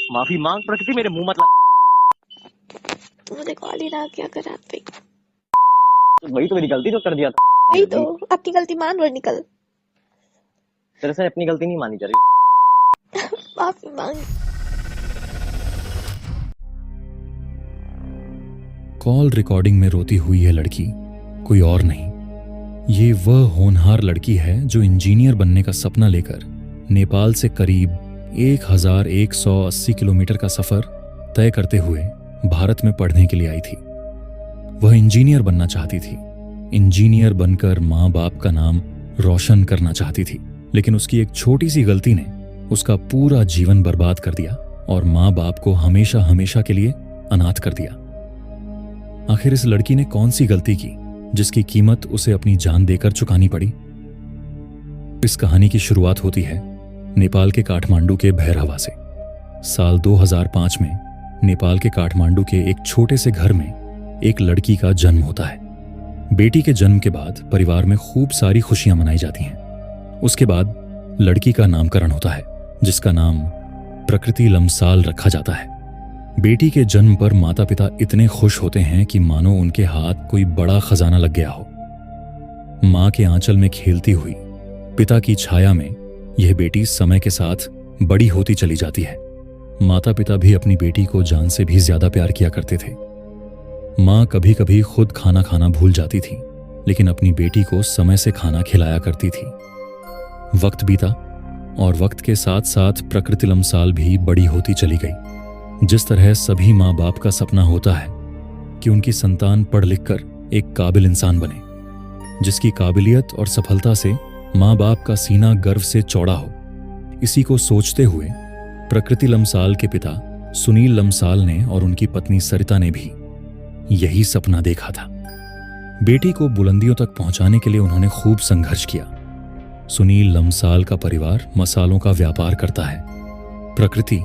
माफी मांग प्रकृति, मेरे मुंह मत लग। तुम रिकॉर्ड ही रहा, क्या करा पे। वही तो मेरी गलती जो कर दिया था। वही तो अपनी गलती मान और निकल। तेरे से अपनी गलती नहीं मानी जा रही। माफी मांग। कॉल रिकॉर्डिंग में रोती हुई यह लड़की कोई और नहीं, ये वह होनहार लड़की है जो इंजीनियर बनने का सपना लेकर नेपाल से करीब 1180 किलोमीटर का सफर तय करते हुए भारत में पढ़ने के लिए आई थी। वह इंजीनियर बनना चाहती थी, इंजीनियर बनकर माँ बाप का नाम रोशन करना चाहती थी, लेकिन उसकी एक छोटी सी गलती ने उसका पूरा जीवन बर्बाद कर दिया और माँ बाप को हमेशा हमेशा के लिए अनाथ कर दिया। आखिर इस लड़की ने कौन सी गलती की जिसकी कीमत उसे अपनी जान देकर चुकानी पड़ी? इस कहानी की शुरुआत होती है नेपाल के काठमांडू के भैरहवा से। साल 2005 में नेपाल के काठमांडू के एक छोटे से घर में एक लड़की का जन्म होता है। बेटी के जन्म के बाद परिवार में खूब सारी खुशियां मनाई जाती हैं। उसके बाद लड़की का नामकरण होता है जिसका नाम प्रकृति लम्साल रखा जाता है। बेटी के जन्म पर माता पिता इतने खुश होते हैं कि मानो उनके हाथ कोई बड़ा खजाना लग गया हो। मां के आंचल में खेलती हुई पिता की छाया में यह बेटी समय के साथ बड़ी होती चली जाती है। माता पिता भी अपनी बेटी को जान से भी ज्यादा प्यार किया करते थे। मां कभी कभी खुद खाना खाना भूल जाती थी, लेकिन अपनी बेटी को समय से खाना खिलाया करती थी। वक्त बीता और वक्त के साथ साथ प्रकृति लम्साल भी बड़ी होती चली गई। जिस तरह सभी माँ बाप का सपना होता है कि उनकी संतान पढ़ लिख कर एक काबिल इंसान बने, जिसकी काबिलियत और सफलता से माँ बाप का सीना गर्व से चौड़ा हो, इसी को सोचते हुए प्रकृति लम्साल के पिता सुनील लम्साल ने और उनकी पत्नी सरिता ने भी यही सपना देखा था। बेटी को बुलंदियों तक पहुंचाने के लिए उन्होंने खूब संघर्ष किया। सुनील लम्साल का परिवार मसालों का व्यापार करता है। प्रकृति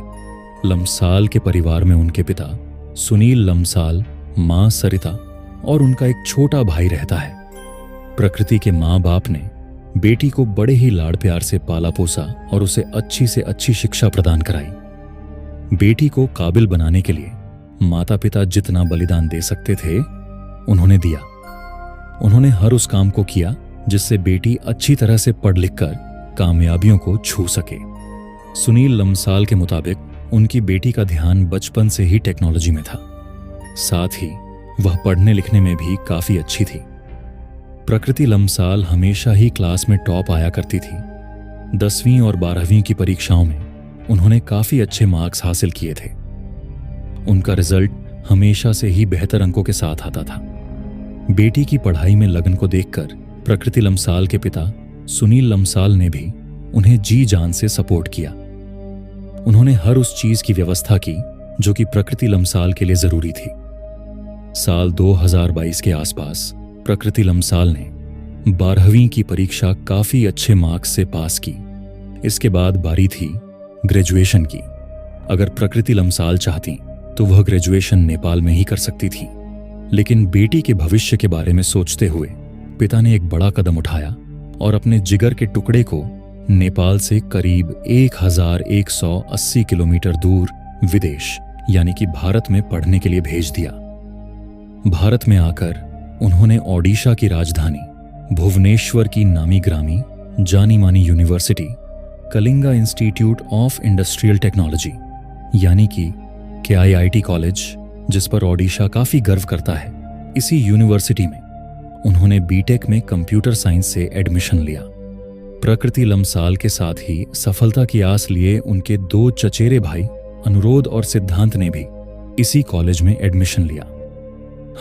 लम्साल के परिवार में उनके पिता सुनील लम्साल, मां सरिता और उनका एक छोटा भाई रहता है। प्रकृति के मां बाप ने बेटी को बड़े ही लाड़ प्यार से पाला पोसा और उसे अच्छी से अच्छी शिक्षा प्रदान कराई। बेटी को काबिल बनाने के लिए माता पिता जितना बलिदान दे सकते थे उन्होंने दिया। उन्होंने हर उस काम को किया जिससे बेटी अच्छी तरह से पढ़ लिख कर कामयाबियों को छू सके। सुनील लम्साल के मुताबिक उनकी बेटी का ध्यान बचपन से ही टेक्नोलॉजी में था, साथ ही वह पढ़ने लिखने में भी काफी अच्छी थी। प्रकृति लम्साल हमेशा ही क्लास में टॉप आया करती थी। 10वीं और 12वीं की परीक्षाओं में उन्होंने काफी अच्छे मार्क्स हासिल किए थे। उनका रिजल्ट हमेशा से ही बेहतर अंकों के साथ आता था। बेटी की पढ़ाई में लगन को देखकर प्रकृति लम्साल के पिता सुनील लम्साल ने भी उन्हें जी जान से सपोर्ट किया। उन्होंने हर उस चीज की व्यवस्था की जो कि प्रकृति लम्साल के लिए जरूरी थी। साल 2022 के आसपास प्रकृति लम्साल ने 12वीं की परीक्षा काफी अच्छे मार्क्स से पास की। इसके बाद बारी थी ग्रेजुएशन की। अगर प्रकृति लम्साल चाहती तो वह ग्रेजुएशन नेपाल में ही कर सकती थी, लेकिन बेटी के भविष्य के बारे में सोचते हुए पिता ने एक बड़ा कदम उठाया और अपने जिगर के टुकड़े को नेपाल से करीब 1180 किलोमीटर दूर विदेश यानी कि भारत में पढ़ने के लिए भेज दिया। भारत में आकर उन्होंने ओडिशा की राजधानी भुवनेश्वर की नामी ग्रामी जानी मानी university Kalinga institute of industrial technology यानी कि KIIT कॉलेज, जिस पर ओडिशा काफी गर्व करता है, इसी यूनिवर्सिटी में उन्होंने बीटेक में कंप्यूटर साइंस से एडमिशन लिया। प्रकृति लम्साल के साथ ही सफलता की आस लिए उनके 2 चचेरे भाई अनुरोध और सिद्धांत ने भी इसी कॉलेज में एडमिशन लिया।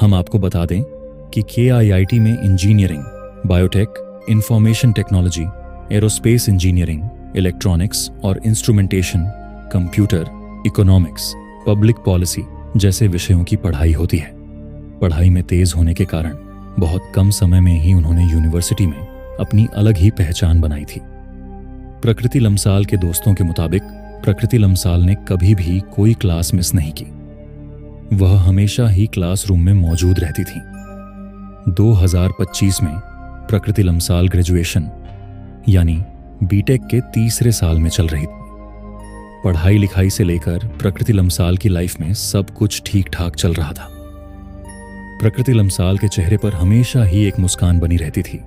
हम आपको बता दें कि KIIT में engineering, biotech, information technology, aerospace engineering, electronics और instrumentation, computer, economics, public policy जैसे विषयों की पढ़ाई होती है। पढ़ाई में तेज होने के कारण बहुत कम समय में ही उन्होंने यूनिवर्सिटी में अपनी अलग ही पहचान बनाई थी। प्रकृति लम्साल के दोस्तों के मुताबिक प्रकृति लम्साल ने कभी भी कोई क्लास मिस नहीं की। वह हमेशा ही क्लासरूम में मौजूद रहती थी। 2025 में प्रकृति लम्साल ग्रेजुएशन यानी बीटेक के 3रे साल में चल रही थी। पढ़ाई लिखाई से लेकर प्रकृति लम्साल की लाइफ में सब कुछ ठीक ठाक चल रहा था। प्रकृति लम्साल के चेहरे पर हमेशा ही एक मुस्कान बनी रहती थी,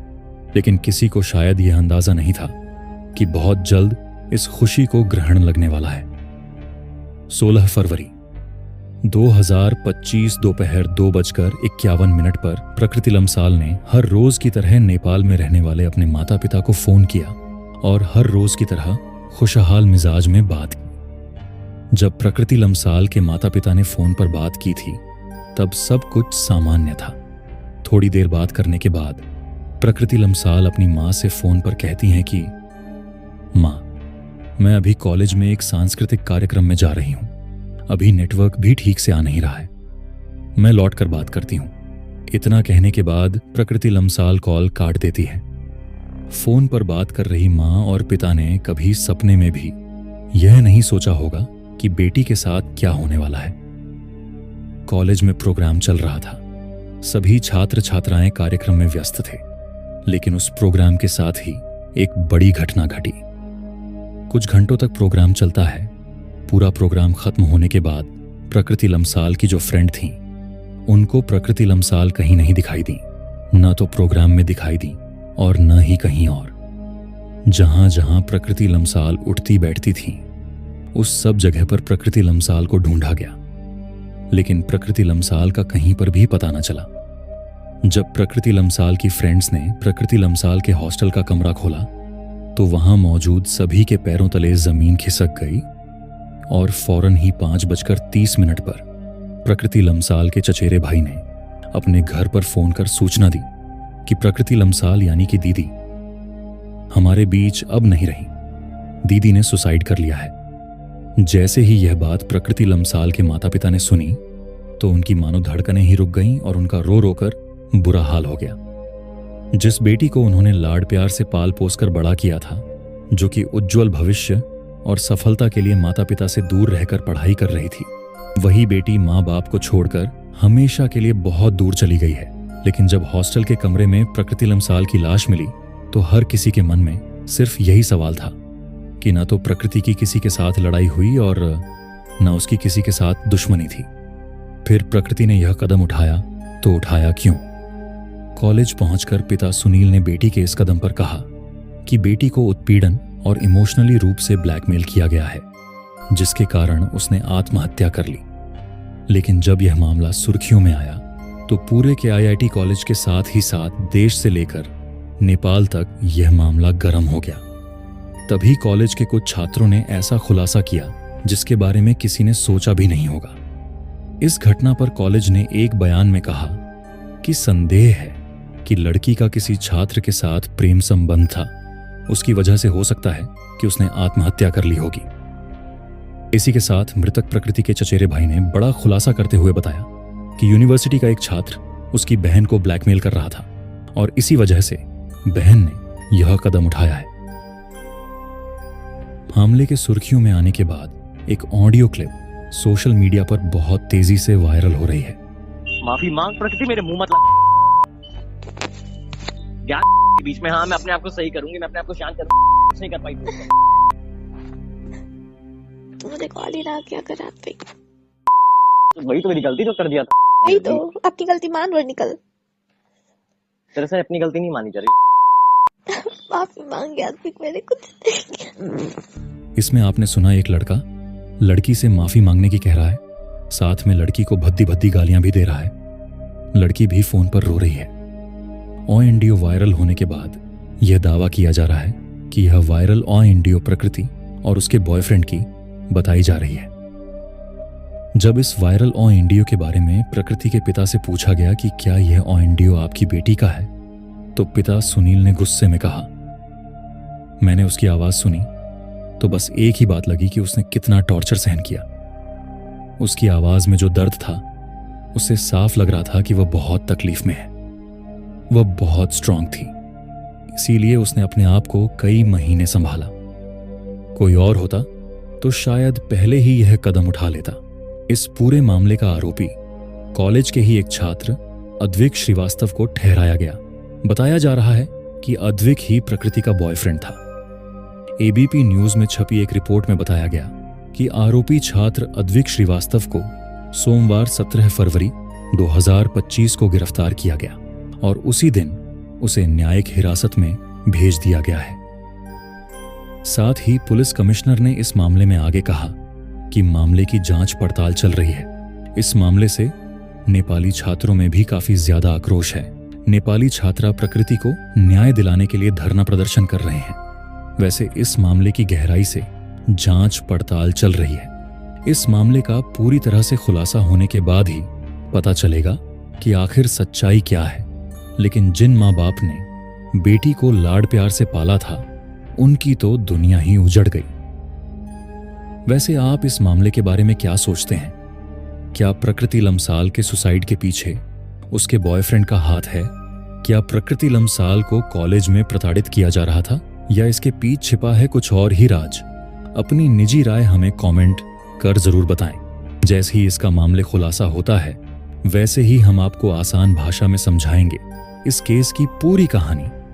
लेकिन किसी को शायद यह अंदाजा नहीं था कि बहुत जल्द इस खुशी को ग्रहण लगने वाला है। 16 फरवरी 2025 दोपहर 2:51 पर प्रकृति लम्साल ने हर रोज की तरह नेपाल में रहने वाले अपने माता पिता को फोन किया और हर रोज की तरह खुशहाल मिजाज में बात की। जब प्रकृति लम्साल के माता पिता ने फोन पर बात की थी तब सब कुछ सामान्य था। थोड़ी देर बात करने के बाद प्रकृति लम्साल अपनी माँ से फोन पर कहती हैं कि माँ, मैं अभी कॉलेज में एक सांस्कृतिक कार्यक्रम में जा रही हूं। अभी नेटवर्क भी ठीक से आ नहीं रहा है, मैं लौट कर बात करती हूं। इतना कहने के बाद प्रकृति लम्साल कॉल काट देती है। फोन पर बात कर रही माँ और पिता ने कभी सपने में भी यह नहीं सोचा होगा कि बेटी के साथ क्या होने वाला है। कॉलेज में प्रोग्राम चल रहा था। सभी छात्र छात्राएं कार्यक्रम में व्यस्त थे, लेकिन उस प्रोग्राम के साथ ही एक बड़ी घटना घटी। कुछ घंटों तक प्रोग्राम चलता है। पूरा प्रोग्राम खत्म होने के बाद प्रकृति लम्साल की जो फ्रेंड थी, उनको प्रकृति लम्साल कहीं नहीं दिखाई दी। न तो प्रोग्राम में दिखाई दी और न ही कहीं और। जहां जहां प्रकृति लम्साल उठती बैठती थी, उस सब जगह पर प्रकृति लम्साल को ढूंढा गया, लेकिन प्रकृति लम्साल का कहीं पर भी पता न चला। जब प्रकृति लम्साल की फ्रेंड्स ने प्रकृति लम्साल के हॉस्टल का कमरा खोला तो वहां मौजूद सभी के पैरों तले जमीन खिसक गई और फौरन ही 5:30 पर प्रकृति लम्साल के चचेरे भाई ने अपने घर पर फोन कर सूचना दी कि प्रकृति लम्साल यानी कि दीदी हमारे बीच अब नहीं रही। दीदी ने सुसाइड कर लिया है। जैसे ही यह बात प्रकृति लम्साल के माता पिता ने सुनी तो उनकी मानो धड़कनें ही रुक गईं और उनका रो रो कर बुरा हाल हो गया। जिस बेटी को उन्होंने लाड प्यार से पाल पोस कर बड़ा किया था, जो कि उज्जवल भविष्य और सफलता के लिए माता पिता से दूर रहकर पढ़ाई कर रही थी, वही बेटी माँ बाप को छोड़कर हमेशा के लिए बहुत दूर चली गई है। लेकिन जब हॉस्टल के कमरे में प्रकृति लम्साल की लाश मिली तो हर किसी के मन में सिर्फ यही सवाल था कि न तो प्रकृति की किसी के साथ लड़ाई हुई और न उसकी किसी के साथ दुश्मनी थी। फिर प्रकृति ने यह कदम उठाया तो उठाया क्यों? कॉलेज पहुंचकर पिता सुनील ने बेटी के इस कदम पर कहा कि बेटी को उत्पीड़न और इमोशनली रूप से ब्लैकमेल किया गया है, जिसके कारण उसने आत्महत्या कर ली। लेकिन जब यह मामला सुर्खियों में आया तो पूरे के आईआईटी कॉलेज के साथ ही साथ देश से लेकर नेपाल तक यह मामला गर्म हो गया। तभी कॉलेज के कुछ छात्रों ने ऐसा खुलासा किया जिसके बारे में किसी ने सोचा भी नहीं होगा। इस घटना पर कॉलेज ने एक बयान में कहा कि संदेह है कि लड़की का किसी छात्र के साथ प्रेम संबंध था, उसकी वजह से हो सकता है कि उसने आत्महत्या कर ली होगी। इसी के साथ मृतक प्रकृति के चचेरे भाई ने बड़ा खुलासा करते हुए बताया कि यूनिवर्सिटी का एक छात्र उसकी बहन को ब्लैकमेल कर रहा था और इसी वजह से बहन ने यह कदम उठाया है। मामले के सुर्खियों में आने के बाद एक ऑडियो क्लिप सोशल मीडिया पर बहुत तेजी से वायरल हो रही है। माफी मांग प्रकृति, मेरे मुंह मत लग। ज्ञान के बीच में हाँ, मैं अपने आप को सही करूंगी, मैं अपने आप को शांत करूंगी, कुछ नहीं कर पाई। तुमने कॉल ही ना किया कर आप पे। तो वही तो मेरी गलती जो कर दिया था। वही तो अपनी गलती मान और निकल। तेरे से अपनी गलती नहीं मानी जा रही। माफी मांग याद मैंने कुछ। इसमें आपने सुना एक लड़का लड़की से माफी मांगने की कह रहा है, साथ में लड़की को भद्दी भद्दी गालियां भी दे रहा है। लड़की भी फोन पर रो रही है। ONDO वायरल होने के बाद यह दावा किया जा रहा है कि यह वायरल ONDO प्रकृति और उसके बॉयफ्रेंड की बताई जा रही है। जब इस वायरल ONDO के बारे में प्रकृति के पिता से पूछा गया कि क्या यह ONDO आपकी बेटी का है, तो पिता सुनील ने गुस्से में कहा, मैंने उसकी आवाज सुनी तो बस एक ही बात लगी कि उसने कितना टॉर्चर सहन किया। उसकी आवाज में जो दर्द था उससे साफ लग रहा था कि वह बहुत तकलीफ में है। वह बहुत स्ट्रांग थी, इसीलिए उसने अपने आप को कई महीने संभाला। कोई और होता तो शायद पहले ही यह कदम उठा लेता। इस पूरे मामले का आरोपी कॉलेज के ही एक छात्र अद्विक श्रीवास्तव को ठहराया गया। बताया जा रहा है कि अद्विक ही प्रकृति का बॉयफ्रेंड था। ABP न्यूज में छपी एक रिपोर्ट में बताया गया कि आरोपी छात्र अद्विक श्रीवास्तव को सोमवार 17 फरवरी 2025 को गिरफ्तार किया गया और उसी दिन उसे न्यायिक हिरासत में भेज दिया गया है। साथ ही पुलिस कमिश्नर ने इस मामले में आगे कहा कि मामले की जांच पड़ताल चल रही है। इस मामले से नेपाली छात्रों में भी काफी ज्यादा आक्रोश है। नेपाली छात्रा प्रकृति को न्याय दिलाने के लिए धरना प्रदर्शन कर रहे हैं। वैसे इस मामले की गहराई से जांच पड़ताल चल रही है। इस मामले का पूरी तरह से खुलासा होने के बाद ही पता चलेगा कि आखिर सच्चाई क्या है। लेकिन जिन माँ बाप ने बेटी को लाड प्यार से पाला था, उनकी तो दुनिया ही उजड़ गई। वैसे आप इस मामले के बारे में क्या सोचते हैं? क्या प्रकृति लम्साल के सुसाइड के पीछे उसके बॉयफ्रेंड का हाथ है? क्या प्रकृति लम्साल को कॉलेज में प्रताड़ित किया जा रहा था, या इसके पीछे छिपा है कुछ और ही राज? अपनी निजी राय हमें कमेंट कर जरूर बताएं। जैसे ही इसका मामले खुलासा होता है, वैसे ही हम आपको आसान भाषा में समझाएंगे इस केस की पूरी कहानी।